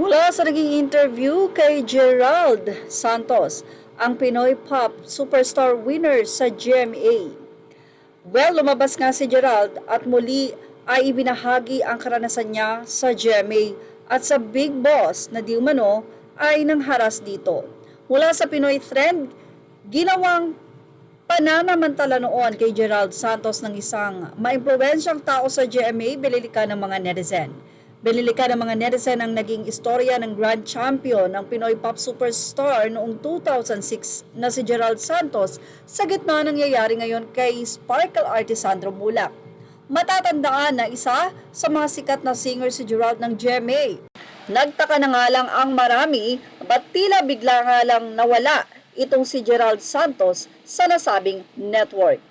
Mula sa naging interview kay Gerald Santos, ang Pinoy Pop Superstar winner sa GMA. Well, lumabas nga si Gerald at muli ay ibinahagi ang karanasan niya sa GMA at sa Big Boss na di umano ay nangharas dito. Mula sa Pinoy Trend, ginawang pananamantala noon kay Gerald Santos ng isang maimpluwensyang tao sa GMA, bililika ng mga netizen. Binilika ng mga netizen ang naging istorya ng Grand Champion ng Pinoy Pop Superstar noong 2006 na si Gerald Santos sa gitna ng nangyayari ngayon kay Sparkle artist Sandro Bulak. Matatandaan na isa sa mga sikat na singer si Gerald ng GMA. Nagtaka na nga lang ang marami ba't tila bigla nga lang nawala itong si Gerald Santos sa nasabing network.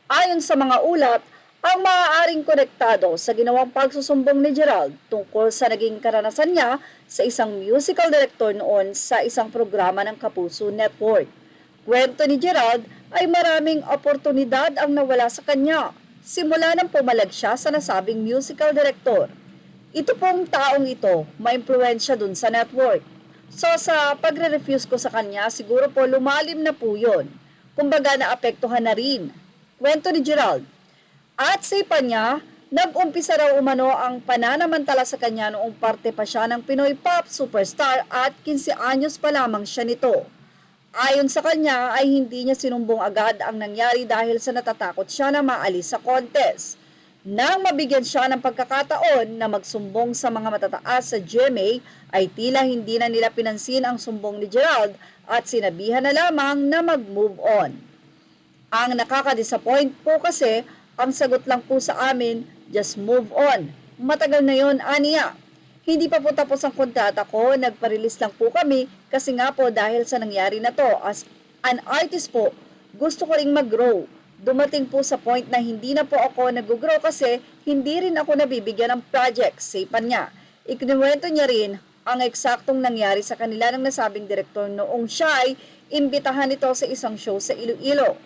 Ayon sa mga ulat, ang maaaring konektado sa ginawang pagsusumbong ni Gerald tungkol sa naging karanasan niya sa isang musical director noon sa isang programa ng Kapuso Network. Kwento ni Gerald ay maraming oportunidad ang nawala sa kanya simula nang pumalag siya sa nasabing musical director. Ito pong taong ito, maimpluwensya dun sa network. So sa pagre-refuse ko sa kanya, siguro po lumalim na po yun. Kumbaga naapektuhan na rin. Kwento ni Gerald. At sa ipa niya, nag-umpisa raw umano ang pananamantala sa kanya noong parte pa siya ng Pinoy Pop Superstar at 15 anyos pa lamang siya nito. Ayon sa kanya ay hindi niya sinumbong agad ang nangyari dahil sa natatakot siya na maalis sa contest. Nang mabigyan siya ng pagkakataon na magsumbong sa mga matataas sa GMA ay tila hindi na nila pinansin ang sumbong ni Gerald at sinabihan na lamang na mag-move on. Ang nakaka-disappoint po kasi ang sagot lang po sa amin, just move on. Matagal na yon, aniya. Hindi pa po tapos ang kontrata ko, nagpa-release lang po kami kasi nga po dahil sa nangyari na to. As an artist po, gusto ko ring mag-grow. Dumating po sa point na hindi na po ako nag-grow kasi hindi rin ako nabibigyan ng project, sipan niya. Ikinuwento niya rin ang eksaktong nangyari sa kanila ng nasabing direktor noong siya ay imbitahan ito sa isang show sa Iloilo.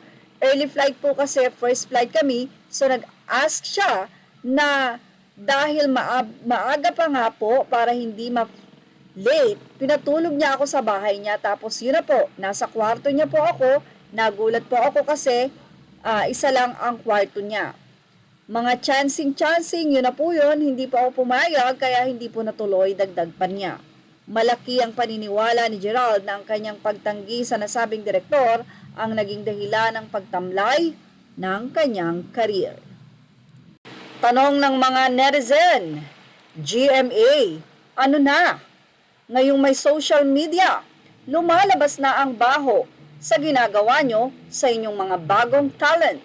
Early flight po kasi, first flight kami, so nag-ask siya na dahil maaga pa nga po para hindi late, pinatulog niya ako sa bahay niya tapos yun na po, nasa kwarto niya po ako, nagulat po ako kasi isa lang ang kwarto niya. Mga chancing, yun na po yun, hindi po ako pumayag kaya hindi po natuloy, dagdag pa niya. Malaki ang paniniwala ni Gerald na ang kanyang pagtanggi sa nasabing direktor ang naging dahilan ng pagtamlay ng kanyang career. Tanong ng mga netizen, GMA, ano na? Ngayong may social media, lumalabas na ang baho sa ginagawa nyo sa inyong mga bagong talent.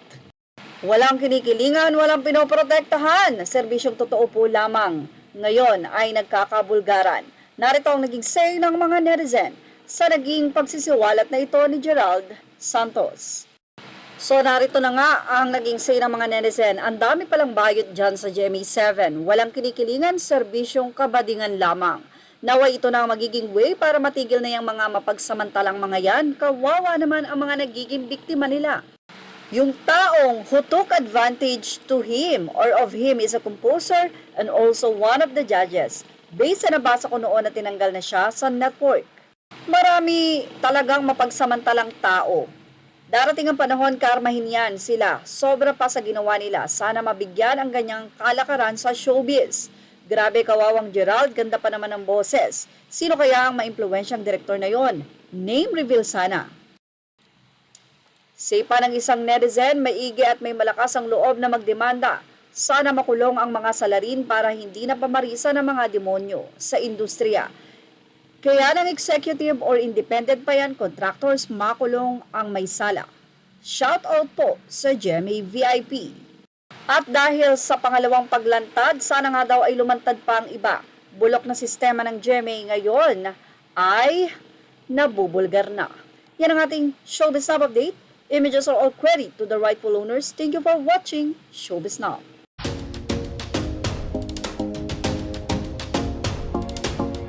Walang kinikilingan, walang pinoprotektahan, serbisyong totoo po lamang. Ngayon ay nagkakabulgaran. Narito ang naging say ng mga netizen sa naging pagsisiwalat na ito ni Gerald Santos. So narito na nga ang naging say ng mga netizen. Ang dami palang bayot dyan sa GMA 7. Walang kinikilingan, serbisyong kabadingan lamang. Naway ito na ang magiging way para matigil na yung mga mapagsamantalang mga yan. Kawawa naman ang mga nagiging biktima nila. Yung taong who took advantage to him or of him is a composer and also one of the judges. Based sa nabasa ko noon na tinanggal na siya sa network. Marami talagang mapagsamantalang tao. Darating ang panahon, karmahin yan sila. Sobra pa sa ginawa nila. Sana mabigyan ang ganyang kalakaran sa showbiz. Grabe kawawang Gerald, ganda pa naman ng boses. Sino kaya ang maimpluwensyang direktor na yon? Name reveal sana. Say pa ng isang netizen, maigi at may malakas ang loob na magdemanda. Sana makulong ang mga salarin para hindi na pamarisa ng mga demonyo sa industriya. Kaya ng executive or independent pa yan, contractors, makulong ang may sala. Shout out po sa GMA VIP. At dahil sa pangalawang paglantad, sana nga daw ay lumantad pa ang iba. Bulok na sistema ng GMA ngayon ay nabubulgar na. Yan ang ating Showbiz Now update. Images are all credit to the rightful owners. Thank you for watching Showbiz Now.